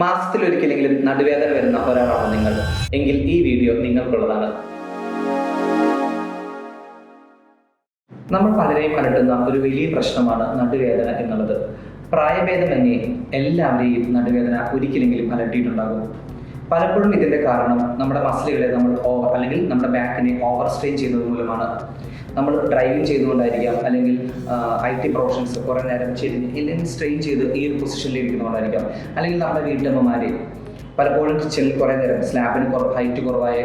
മാസത്തിലൊരിക്കലെങ്കിലും നടുവേദന വരുന്ന ഒരാളാണ് നിങ്ങൾ എങ്കിൽ ഈ വീഡിയോ നിങ്ങൾക്കുള്ളതാണ്. നമ്മൾ പലരെയും അലട്ടുന്ന ഒരു വലിയ പ്രശ്നമാണ് നടുവേദന എന്നുള്ളത്. പ്രായഭേദമന്യേ എല്ലാവരെയും നടുവേദന ഒരിക്കലെങ്കിലും അലട്ടിയിട്ടുണ്ടാകും. പലപ്പോഴും ഇതിന്റെ കാരണം നമ്മുടെ മസിലുകളെ നമ്മൾ അല്ലെങ്കിൽ നമ്മുടെ ബാക്കിനെ ഓവർ സ്ട്രെയിൻ ചെയ്യുന്നത് മൂലമാണ്. നമ്മൾ ഡ്രൈവിംഗ് ചെയ്തുകൊണ്ടായിരിക്കാം, അല്ലെങ്കിൽ IT പ്രൊഫഷൻസ് കുറേ നേരം അല്ലെങ്കിൽ സ്ട്രെയിൻ ചെയ്ത് ഈ ഒരു പൊസിഷനിൽ ഇരിക്കുന്നതുകൊണ്ടായിരിക്കാം, അല്ലെങ്കിൽ നമ്മുടെ വീട്ടമ്മമാരെ പലപ്പോഴും കിച്ചണിൽ കുറേ നേരം സ്ലാബിന് ഹൈറ്റ് കുറവായ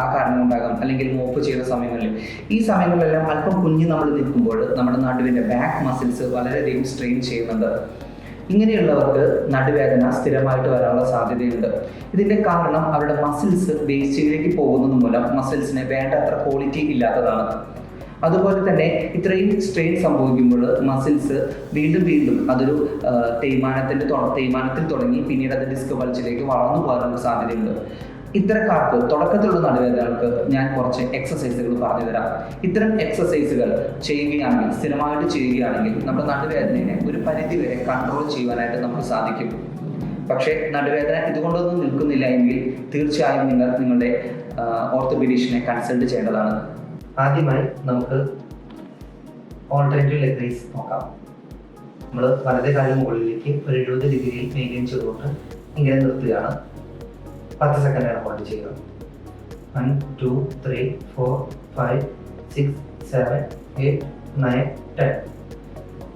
ആ കാരണം ഉണ്ടാകാം, അല്ലെങ്കിൽ മോപ്പ് ചെയ്യുന്ന സമയങ്ങളിൽ ഈ സമയങ്ങളിലെല്ലാം അല്പം കുഞ്ഞ് നമ്മൾ നിൽക്കുമ്പോൾ നമ്മുടെ നടുവിൻ്റെ ബാക്ക് മസിൽസ് വളരെയധികം സ്ട്രെയിൻ ചെയ്യുന്നുണ്ട്. ഇങ്ങനെയുള്ളവർക്ക് നടുവേദന സ്ഥിരമായിട്ട് വരാനുള്ള സാധ്യതയുണ്ട്. ഇതിൻ്റെ കാരണം അവരുടെ മസിൽസ് വേസ്റ്റിലേക്ക് പോകുന്നത് മൂലം മസിൽസിന് വേണ്ടത്ര ക്വാളിറ്റി ഇല്ലാത്തതാണ്. അതുപോലെ തന്നെ ഇത്രയും സ്ട്രെയിൻ സംഭവിക്കുമ്പോൾ മസിൽസ് വീണ്ടും അതൊരു തേയ്മാനത്തിൽ തുടങ്ങി പിന്നീട് അത് ഡിസ്ക് ബൾജിലേക്ക് വളർന്നു പോകാനുള്ള സാധ്യതയുണ്ട്. ഇത്തരക്കാർക്ക് തുടക്കത്തിലുള്ള നടുവേദനകൾക്ക് ഞാൻ കുറച്ച് എക്സസൈസുകൾ പറഞ്ഞു തരാം. ഇത്തരം എക്സസൈസുകൾ സ്ഥിരമായിട്ട് ചെയ്യുകയാണെങ്കിൽ നമ്മുടെ നടുവേദനയെ ഒരു പരിധിവരെ കൺട്രോൾ ചെയ്യുവാനായിട്ട് നമുക്ക് സാധിക്കും. പക്ഷേ നടുവേദന ഇതുകൊണ്ടൊന്നും നിൽക്കുന്നില്ല എങ്കിൽ തീർച്ചയായും നിങ്ങൾ നിങ്ങളുടെ ഓർത്തോപീഡീഷ്യനെ കൺസൾട്ട് ചെയ്യേണ്ടതാണ്. ആദ്യമായി നമുക്ക് ഓൾട്ടർനേറ്റീവ് ലെഗ് റൈസ് നോക്കാം. നമ്മൾ വലതേ കാലിന് മുകളിലേക്ക് ഒരു 70 ഡിഗ്രിയിൽ മെയിൻറ്റെയിൻ ചെയ്തുകൊണ്ട് ഇങ്ങനെ നിർത്തുകയാണ്. 10 സെക്കൻഡാണ് ഹോൾഡ് ചെയ്യുക. 1 2 3 4 5 6 7 8 9 10.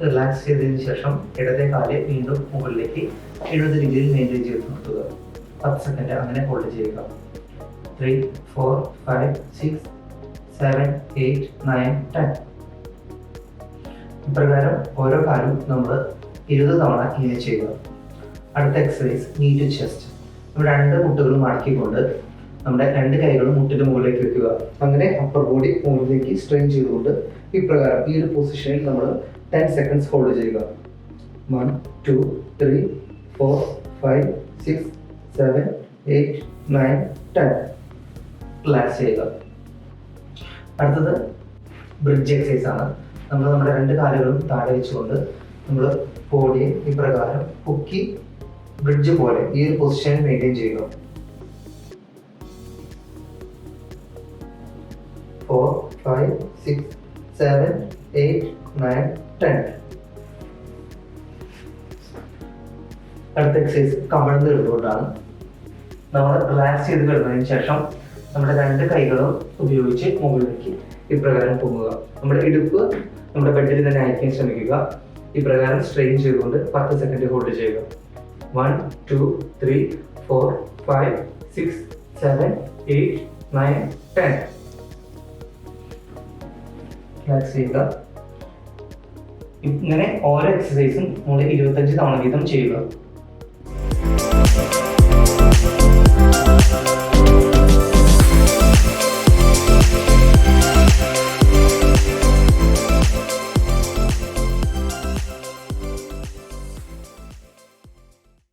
റിലാക്സ് ചെയ്തതിന് ശേഷം ഇടതേ കാല് വീണ്ടും മുകളിലേക്ക് 70 ഡിഗ്രിയിൽ മെയിൻറ്റെയിൻ ചെയ്ത് നിർത്തുക. 10 സെക്കൻഡ് അങ്ങനെ ഹോൾഡ് ചെയ്യുക. 3 4 5 6 7 8 9 10. ഇപ്രകാരം ഓരോ കാലും നമ്മൾ 20 തവണ ഇങ്ങനെ ചെയ്യുക. അടുത്ത എക്സസൈസ് നീ ടു ചെസ്റ്റ്. നമ്മൾ 2 മുട്ടുകളും മടക്കിക്കൊണ്ട് നമ്മുടെ 2 കൈകളും മുട്ടിന്റെ മുകളിലേക്ക് വെക്കുക. അങ്ങനെ അപ്പർ ബോഡി മുകളിലേക്ക് സ്ട്രെയിൻ ചെയ്തുകൊണ്ട് ഇപ്രകാരം ഈ ഒരു പൊസിഷനിൽ നമ്മൾ 10 സെക്കൻഡ്സ് ഹോൾഡ് ചെയ്യുക. 1 2 3 4 5 6 7 8 9 10. റിലാക്സ് ചെയ്യുക. അടുത്തത് ബ്രിഡ്ജ് എക്സസൈസ് ആണ്. നമ്മൾ നമ്മുടെ 2 കാലുകളും താഴെ വെച്ചുകൊണ്ട് നമ്മൾ ബോഡിയെ ഇപ്രകാരം പൊക്കി ബ്രിഡ്ജ് പോലെ ഈ ഒരു പൊസിഷൻ മെയിൻറ്റെയിൻ ചെയ്യുക. 4 5 6 7 8 9 10. അടുത്ത എക്സസൈസ് കമഴ്ന്ന് കിടന്നുകൊണ്ടാണ്. നമ്മൾ റിലാക്സ് ചെയ്ത് കിടന്നതിന് ശേഷം നമ്മുടെ 2 കൈകളും ഉപയോഗിച്ച് മുകളിലേക്ക് ഇപ്രകാരം പൊങ്ങുക. നമ്മുടെ ഇടുപ്പ് നമ്മുടെ ബെഡിൽ തന്നെ അയക്കാൻ ശ്രമിക്കുക. ഇപ്രകാരം സ്ട്രെയിൻ ചെയ്തുകൊണ്ട് 10 സെക്കൻഡ് ഹോൾഡ് ചെയ്യുക. 1 2 3 4 5 6 7 8 9 10. റിലാക്സ് ചെയ്യുക. ഇങ്ങനെ ഓരോ എക്സസൈസും നമ്മൾ 25 തവണ വീതം ചെയ്യുക.